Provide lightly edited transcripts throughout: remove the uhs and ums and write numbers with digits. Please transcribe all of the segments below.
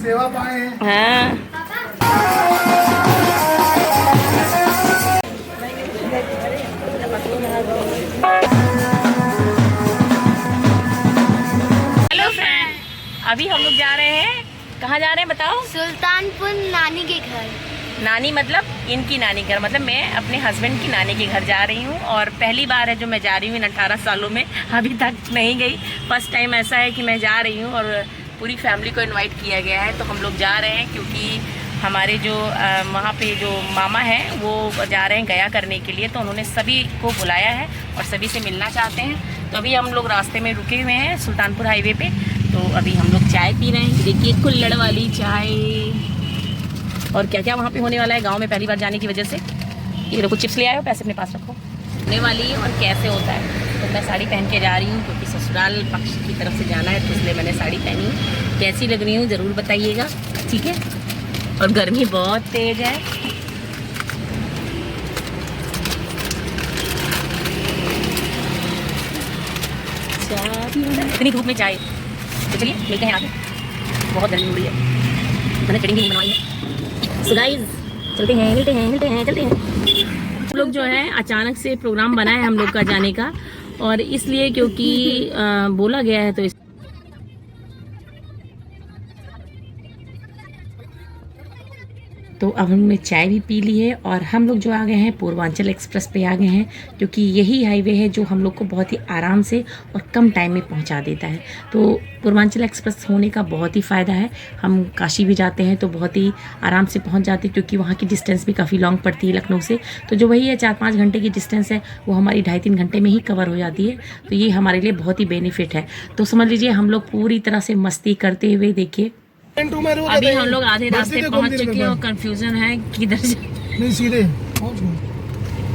सेवा पाए हाँ हेलो फ्रेंड, अभी हम लोग जा रहे हैं, कहाँ जा रहे हैं बताओ? सुल्तानपुर नानी के घर। नानी मतलब इनकी नानी घर, मतलब मैं अपने हस्बैंड की नानी के घर जा रही हूँ। और पहली बार है जो मैं जा रही हूँ इन 18 सालों में, अभी तक नहीं गई। फर्स्ट टाइम ऐसा है कि मैं जा रही हूँ और पूरी फैमिली को इनवाइट किया गया है। तो हम लोग जा रहे हैं क्योंकि हमारे जो वहाँ पे जो मामा हैं वो जा रहे हैं गया करने के लिए, तो उन्होंने सभी को बुलाया है और सभी से मिलना चाहते हैं। तो अभी हम लोग रास्ते में रुके हुए हैं सुल्तानपुर हाईवे पे। तो अभी हम लोग चाय पी रहे हैं, देखिए कुल्हड़ वाली चाय। और क्या क्या वहाँ पे होने वाला है गांव में पहली बार जाने की वजह से। ये देखो चिप्स ले आए हो, पैसे अपने पास रखो। होने वाली है और कैसे होता है। तो मैं साड़ी पहन के जा रही हूँ क्योंकि ससुराल पक्ष की तरफ से जाना है, तो इसलिए मैंने साड़ी पहनी। कैसी लग रही हूँ ज़रूर बताइएगा, ठीक है। और गर्मी बहुत तेज़ है। इतनी धूप में चाय, तो चलिए मिलते हैं आगे। बहुत गर्मी हो रही है, मैंने कटिंग भी नहीं बनवाई है। सो गाइस चलते हैं, चलते हैं। हम लोग जो है अचानक से प्रोग्राम बना है हम लोग का जाने का, और इसलिए क्योंकि बोला गया है। तो अब हमने चाय भी पी ली है और हम लोग जो आ गए हैं पूर्वांचल एक्सप्रेस पे आ गए हैं, क्योंकि यही हाईवे है जो हम लोग को बहुत ही आराम से और कम टाइम में पहुंचा देता है। तो पूर्वांचल एक्सप्रेस होने का बहुत ही फ़ायदा है। हम काशी भी जाते हैं तो बहुत ही आराम से पहुंच जाते हैं, क्योंकि वहाँ की डिस्टेंस भी काफ़ी लॉन्ग पड़ती है लखनऊ से। तो जो वही है 4-5 घंटे की डिस्टेंस है, वो हमारी 2.5-3 घंटे में ही कवर हो जाती है। तो ये हमारे लिए बहुत ही बेनिफिट है। तो समझ लीजिए हम लोग पूरी तरह से मस्ती करते हुए, देखिए अभी हम लोग आधे रास्ते पहुंच चुके हैं और कंफ्यूजन है किधर नहीं सीधे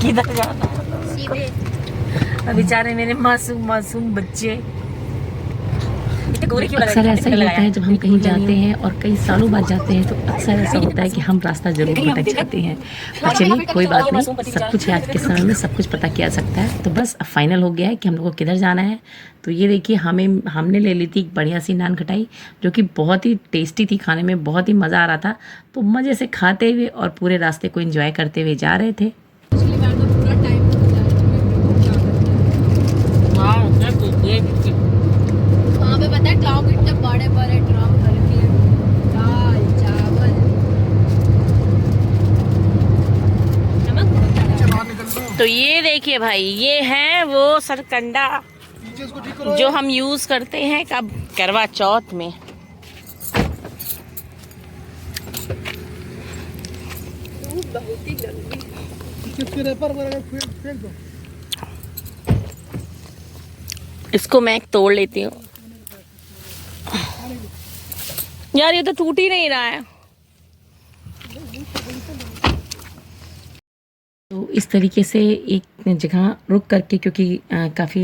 किधर जाना। बेचारे मेरे मासूम बच्चे। अक्सर ऐसा ही होता है जब हम कहीं जाते हैं और कई सालों बाद जाते हैं, तो अक्सर ऐसा होता है कि हम रास्ता जरूर भटक जाते हैं। पर चलिए कोई बात नहीं, सब कुछ आज के समय में सब कुछ पता किया सकता है। तो बस अब फाइनल हो गया है कि हम लोग को किधर जाना है। तो ये देखिए हमने ले ली थी एक बढ़िया सी नान खटाई, जो कि बहुत ही टेस्टी थी, खाने में बहुत ही मज़ा आ रहा था। तो मज़े से खाते हुए और पूरे रास्ते को एंजॉय करते हुए जा रहे थे। वहाँ पे पता है क्लाउड इतने बड़े बड़े ड्रम करके दाल चावल तो ये देखिए भाई, ये है वो सरकंडा जो हम यूज करते हैं कब करवा चौथ में। बहुत ही गंदी। इसको मैं तोड़ लेती हूँ यार, ये तो टूट ही नहीं रहा है। तो इस तरीके से एक जगह रुक करके, क्योंकि काफ़ी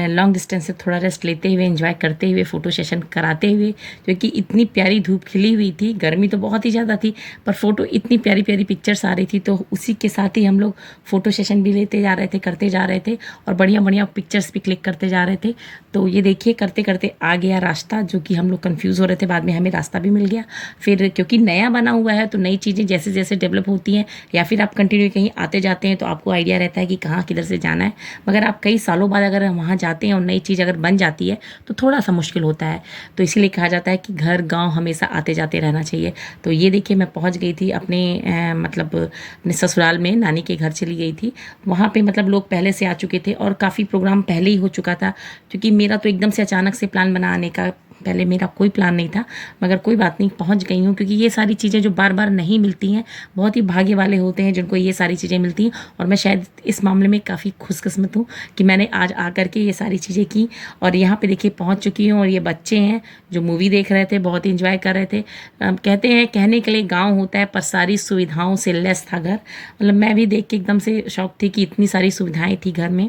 लॉन्ग डिस्टेंस से थोड़ा रेस्ट लेते हुए, एंजॉय करते हुए, फ़ोटो सेशन कराते हुए, क्योंकि इतनी प्यारी धूप खिली हुई थी, गर्मी तो बहुत ही ज़्यादा थी, पर फ़ोटो इतनी प्यारी प्यारी पिक्चर्स आ रही थी। तो उसी के साथ ही हम लोग फ़ोटो सेशन भी लेते जा रहे थे, करते जा रहे थे, और बढ़िया बढ़िया पिक्चर्स भी क्लिक करते जा रहे थे। तो ये देखिए करते करते आ गया रास्ता, जो कि हम लोग कन्फ्यूज़ हो रहे थे, बाद में हमें रास्ता भी मिल गया। फिर क्योंकि नया बना हुआ है, तो नई चीज़ें जैसे जैसे डेवलप होती हैं, या फिर आप कंटिन्यू कहीं आते जाते हैं, तो आपको आइडिया रहता है कि कहाँ किधर से जाना है। मगर आप कई सालों बाद अगर वहाँ जाते हैं और नई चीज़ अगर बन जाती है, तो थोड़ा सा मुश्किल होता है। तो इसीलिए कहा जाता है कि घर गांव हमेशा आते जाते रहना चाहिए। तो ये देखिए मैं पहुँच गई थी मतलब अपने ससुराल में, नानी के घर चली गई थी। वहाँ पे मतलब लोग पहले से आ चुके थे और काफ़ी प्रोग्राम पहले ही हो चुका था, क्योंकि मेरा तो एकदम से अचानक से प्लान बना आने का, पहले मेरा कोई प्लान नहीं था। मगर कोई बात नहीं, पहुंच गई हूँ, क्योंकि ये सारी चीज़ें जो बार बार नहीं मिलती हैं, बहुत ही भाग्य वाले होते हैं जिनको ये सारी चीज़ें मिलती हैं। और मैं शायद इस मामले में काफ़ी खुशकिस्मत हूँ कि मैंने आज आ करके ये सारी चीज़ें की। और यहाँ पे देखिए पहुँच चुकी हूँ, और ये बच्चे हैं जो मूवी देख रहे थे, बहुत ही इंजॉय कर रहे थे। कहते हैं कहने के लिए गाँव होता है पर सारी सुविधाओं से लेस था घर। मतलब मैं भी देख के एकदम से शौक थी कि इतनी सारी सुविधाएँ थी घर में,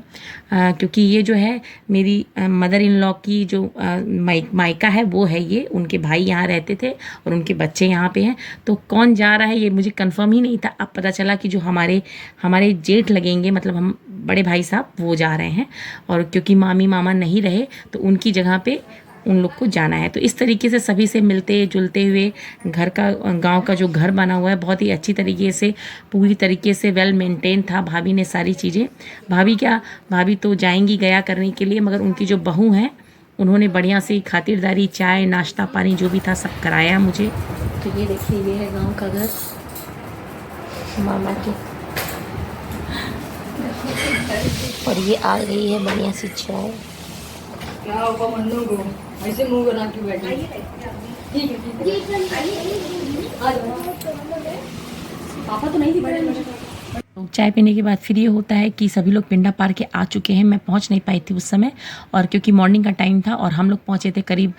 क्योंकि ये जो है मेरी मदर इन लॉ की जो मायका है वो है ये, उनके भाई यहाँ रहते थे और उनके बच्चे यहाँ पे हैं। तो कौन जा रहा है ये मुझे कंफर्म ही नहीं था। अब पता चला कि जो हमारे जेठ लगेंगे, मतलब हम बड़े भाई साहब वो जा रहे हैं, और क्योंकि मामी मामा नहीं रहे तो उनकी जगह पे उन लोग को जाना है। तो इस तरीके से सभी से मिलते जुलते हुए घर का, गांव का जो घर बना हुआ है बहुत ही अच्छी तरीके से, पूरी तरीके से वेल मेंटेन था। भाभी ने सारी चीज़ें, भाभी तो जाएंगी गया करने के लिए, मगर उनकी जो बहू हैं उन्होंने बढ़िया से खातिरदारी, चाय नाश्ता पानी जो भी था सब कराया मुझे। तो ये देखिए, ये है गाँव का घर मामा के, और ये आ गई है बढ़िया सी चाय। क्या होगा मन्नू को, ऐसे मुंह बना के बैठे। ठीक है। पापा तो नहीं दिख। तो चाय पीने के बाद फिर ये होता है कि सभी लोग पिंडा पार के आ चुके हैं। मैं पहुंच नहीं पाई थी उस समय, और क्योंकि मॉर्निंग का टाइम था और हम लोग पहुंचे थे करीब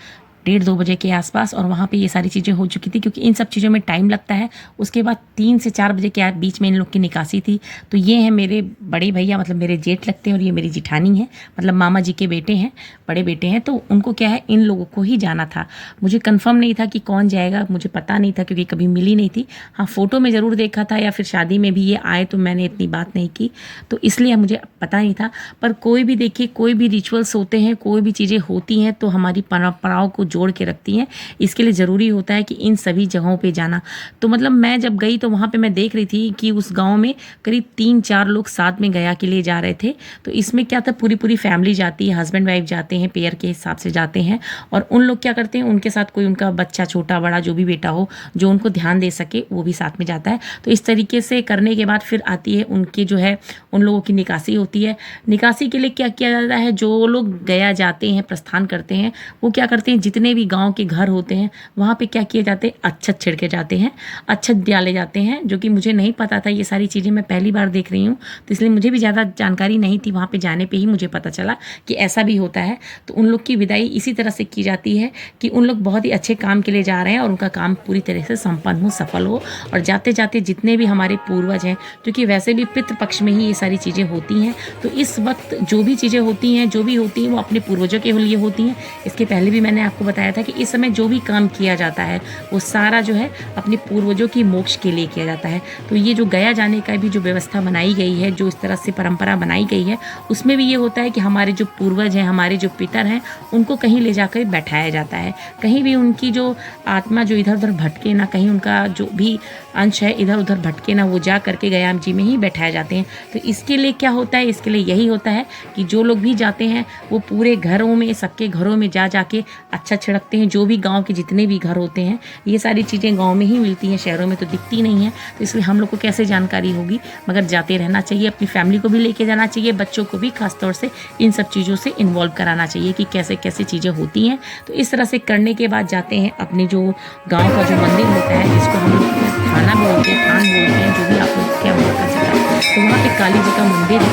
1:30-2 बजे के आसपास, और वहाँ पे ये सारी चीज़ें हो चुकी थी, क्योंकि इन सब चीज़ों में टाइम लगता है। उसके बाद 3 से 4 बजे के बीच में इन लोग की निकासी थी। तो ये हैं मेरे बड़े भैया, मतलब मेरे जेठ लगते हैं, और ये मेरी जिठानी है, मतलब मामा जी के बेटे हैं, बड़े बेटे हैं। तो उनको क्या है, इन लोगों को ही जाना था। मुझे कन्फर्म नहीं था कि कौन जाएगा, मुझे पता नहीं था क्योंकि कभी मिली नहीं थी। हाँ, फ़ोटो में ज़रूर देखा था, या फिर शादी में भी ये आए तो मैंने इतनी बात नहीं की, तो इसलिए मुझे पता नहीं था। पर कोई भी देखिए, कोई भी रिचुअल्स होते हैं, कोई भी चीज़ें होती हैं तो हमारी परंपराओं को जोड़ के रखती हैं। इसके लिए ज़रूरी होता है कि इन सभी जगहों पे जाना। तो मतलब मैं जब गई तो वहाँ पे मैं देख रही थी कि उस गांव में करीब 3-4 लोग साथ में गया के लिए जा रहे थे। तो इसमें क्या था, पूरी फैमिली जाती है, हस्बैंड वाइफ जाते हैं, पेयर के हिसाब से जाते हैं। और उन लोग क्या करते हैं, उनके साथ कोई उनका बच्चा, छोटा बड़ा जो भी बेटा हो, जो उनको ध्यान दे सके, वो भी साथ में जाता है। तो इस तरीके से करने के बाद फिर आती है उनकी जो है, उन लोगों की निकासी होती है। निकासी के लिए क्या किया जाता है, जो लोग गया जाते हैं, प्रस्थान करते हैं, वो क्या करते हैं, जितने भी गाँव के घर होते हैं वहाँ पे क्या किए जाते हैं, अच्छत छिड़के जाते हैं, अच्छत डाले जाते हैं, जो कि मुझे नहीं पता था। ये सारी चीज़ें मैं पहली बार देख रही हूँ, तो इसलिए मुझे भी ज़्यादा जानकारी नहीं थी। वहाँ पे जाने पे ही मुझे पता चला कि ऐसा भी होता है। तो उन लोग की विदाई इसी तरह से की जाती है कि उन लोग बहुत ही अच्छे काम के लिए जा रहे हैं और उनका काम पूरी तरह से संपन्न हो, सफल हो। और जाते जाते जितने भी हमारे पूर्वज हैं, क्योंकि वैसे भी पितृपक्ष में ही ये सारी चीज़ें होती हैं, तो इस वक्त जो भी चीज़ें होती हैं, जो भी होती हैं, वो अपने पूर्वजों के लिए होती हैं। इसके पहले भी मैंने आपको बताया था कि इस समय जो भी काम किया जाता है वो सारा जो है अपने पूर्वजों की मोक्ष के लिए किया जाता है। तो ये जो गया जाने का भी जो व्यवस्था बनाई गई है, जो इस तरह से परंपरा बनाई गई है, उसमें भी ये होता है कि हमारे जो पूर्वज हैं, हमारे जो पितर हैं, उनको कहीं ले जाकर बैठाया जाता है। कहीं भी उनकी जो आत्मा जो इधर उधर भटके ना, कहीं उनका जो भी अंश है इधर उधर भटके ना, वो जा करके गयाम जी में ही बैठाए जाते हैं। तो इसके लिए क्या होता है, इसके लिए यही होता है कि जो लोग भी जाते हैं वो पूरे घरों में, सबके घरों में जा जाके अच्छा छिड़कते हैं। जो भी गांव के जितने भी घर होते हैं, ये सारी चीज़ें गांव में ही मिलती हैं, शहरों में तो दिखती नहीं है। तो इसलिए हम लोग को कैसे जानकारी होगी, मगर जाते रहना चाहिए। अपनी फैमिली को भी लेके जाना चाहिए, बच्चों को भी खासतौर से इन सब चीज़ों से इन्वॉल्व कराना चाहिए कि कैसे कैसे चीज़ें होती हैं। तो इस तरह से करने के बाद जाते हैं अपने जो गाँव का जो मंदिर होता है, जिसको हम लोग थाना बोलते हैं, थान बोलते हैं, जो भी आप लोग क्या बोल कर सकते हैं। तो वहाँ पे काली जी का मंदिर है,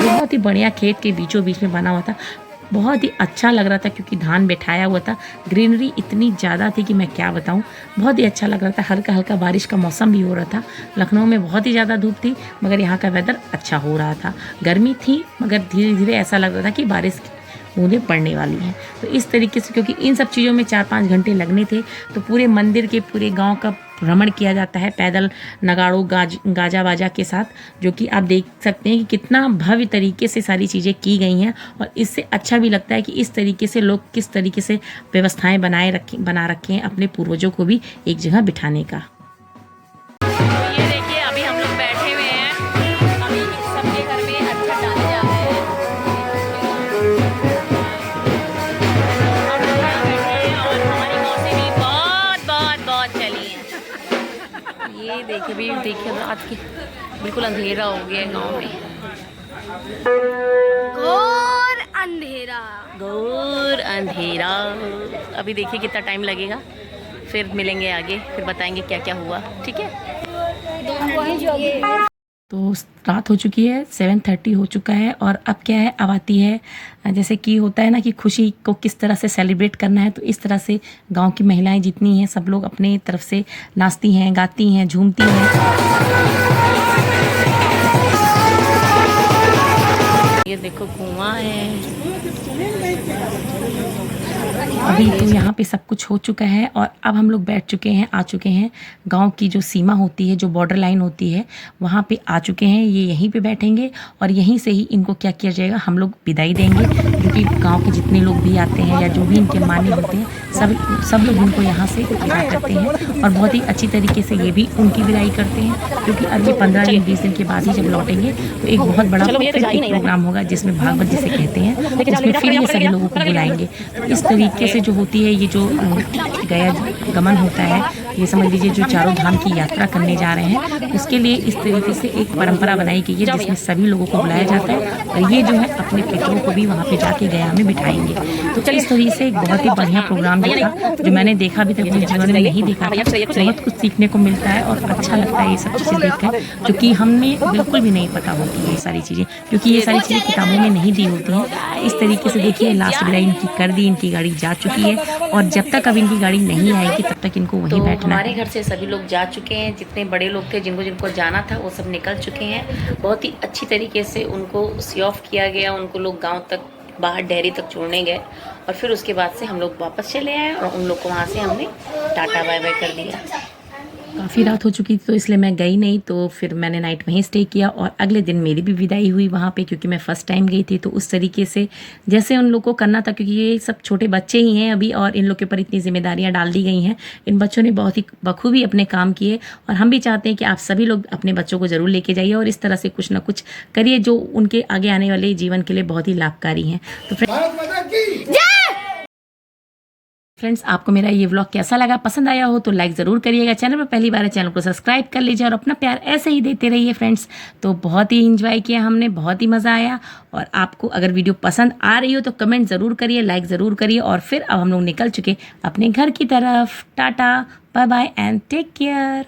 बहुत ही बढ़िया, खेत के बीचों बीच में बना हुआ था। बहुत ही अच्छा लग रहा था क्योंकि धान बैठाया हुआ था, ग्रीनरी इतनी ज़्यादा थी कि मैं क्या बताऊं, बहुत ही अच्छा लग रहा था। हल्का हल्का बारिश का मौसम भी हो रहा था। लखनऊ में बहुत ही ज़्यादा धूप थी, मगर यहाँ का वेदर अच्छा हो रहा था। गर्मी थी, मगर धीरे धीरे ऐसा लग रहा था कि बारिश बूंदें पड़ने वाली हैं। तो इस तरीके से, क्योंकि इन सब चीज़ों में 4-5 घंटे लगने थे, तो पूरे मंदिर के, पूरे गांव का भ्रमण किया जाता है पैदल, नगाड़ों, गाजा बाजा के साथ, जो कि आप देख सकते हैं कि कितना भव्य तरीके से सारी चीज़ें की गई हैं। और इससे अच्छा भी लगता है कि इस तरीके से लोग किस तरीके से व्यवस्थाएं बना रखे हैं अपने पूर्वजों को भी एक जगह बिठाने का। ये देखिए, अभी हम लोग बैठे हुए हैं, अभी सबके घर में अच्छा डाले जा रहे हैं। और हमारी मौसी भी बहुत चली हैं। ये देखिए, भी देखिए रात की बिल्कुल अंधेरा हो गया है गाँव में, घोर अंधेरा। अभी देखिए कितना टाइम लगेगा, फिर मिलेंगे आगे, फिर बताएंगे क्या क्या हुआ, ठीक है। तो रात हो चुकी है, 7:30 हो चुका है, और अब क्या है, अब आती है, जैसे कि होता है ना कि खुशी को किस तरह से सेलिब्रेट करना है, तो इस तरह से गांव की महिलाएं जितनी हैं सब लोग अपने तरफ से नाचती हैं, गाती हैं, झूमती हैं। ये देखो कुआं है, अभी तो यहाँ पे सब कुछ हो चुका है और अब हम लोग बैठ चुके हैं, आ चुके हैं गांव की जो सीमा होती है, जो बॉर्डर लाइन होती है, वहाँ पे आ चुके हैं। ये यहीं पे बैठेंगे और यहीं से ही इनको क्या किया जाएगा, हम लोग विदाई देंगे, क्योंकि गांव के जितने लोग भी आते हैं या जो भी इनके मान्य होते हैं सब लोग इनको यहाँ से विदा करते हैं और बहुत ही अच्छी तरीके से ये भी उनकी विदाई करते हैं, क्योंकि अगले 15 दिन 20 दिन के बाद ही जब लौटेंगे तो एक बहुत बड़ा एक प्रोग्राम होगा जिसमें भागवत जिसे कहते हैं, उसमें फिर ये सभी लोगों को बुलाएंगे। तो इस तरीके से जो होती है, ये जो गया गमन होता है, ये समझ लीजिए जो चारों धाम की यात्रा करने जा रहे हैं, उसके लिए इस तरीके से एक परंपरा बनाई गई है जिसमें सभी लोगों को बुलाया जाता है और ये जो है अपने पितरों को भी वहाँ पे जाके गया में बिठाएंगे। तो इस तरीके से एक बहुत ही बढ़िया प्रोग्राम था जो मैंने देखा अभी तक अपने जीवन में नहीं देखा था। बहुत कुछ सीखने को मिलता है और अच्छा लगता है ये सब चीज़ें देखकर, जो कि हमने बिल्कुल भी नहीं पता होती है ये सारी चीज़ें, क्योंकि ये सारी चीज़ें किताबों में नहीं दी होती हैं। इस तरीके से देखिए लास्ट विदाई इनकी कर दी, इनकी गाड़ी जा चुकी है और जब तक अब इनकी गाड़ी नहीं आएगी तब तक इनको वहीं बैठना है। हमारे घर से सभी लोग जा चुके हैं, जितने बड़े लोग थे जिनको जाना था वो सब निकल चुके हैं। बहुत ही अच्छी तरीके से उनको सी ऑफ किया गया, उनको लोग गाँव तक बाहर डेयरी तक छोड़ने गए और फिर उसके बाद से हम लोग वापस चले आए और उन लोग को वहाँ से हमने टाटा बाय बाय कर दिया। काफ़ी रात हो चुकी थी तो इसलिए मैं गई नहीं, तो फिर मैंने नाइट वहीं स्टे किया और अगले दिन मेरी भी विदाई हुई वहाँ पे, क्योंकि मैं फ़र्स्ट टाइम गई थी। तो उस तरीके से जैसे उन लोग को करना था, क्योंकि ये सब छोटे बच्चे ही हैं अभी और इन लोग के ऊपर इतनी जिम्मेदारियाँ डाल दी गई हैं। इन बच्चों ने बहुत ही बखूबी अपने काम किए और हम भी चाहते हैं कि आप सभी लोग अपने बच्चों को ज़रूर लेके जाइए और इस तरह से कुछ ना कुछ करिए जो उनके आगे आने वाले जीवन के लिए बहुत ही लाभकारी हैं। तो फ्रेंड्स, आपको मेरा ये व्लॉग कैसा लगा, पसंद आया हो तो लाइक ज़रूर करिएगा। चैनल पर पहली बार है, चैनल को सब्सक्राइब कर लीजिए और अपना प्यार ऐसे ही देते रहिए फ्रेंड्स। तो बहुत ही एंजॉय किया हमने, बहुत ही मज़ा आया। और आपको अगर वीडियो पसंद आ रही हो तो कमेंट ज़रूर करिए, लाइक ज़रूर करिए। और फिर अब हम लोग निकल चुके अपने घर की तरफ। Tata, bye bye and take care.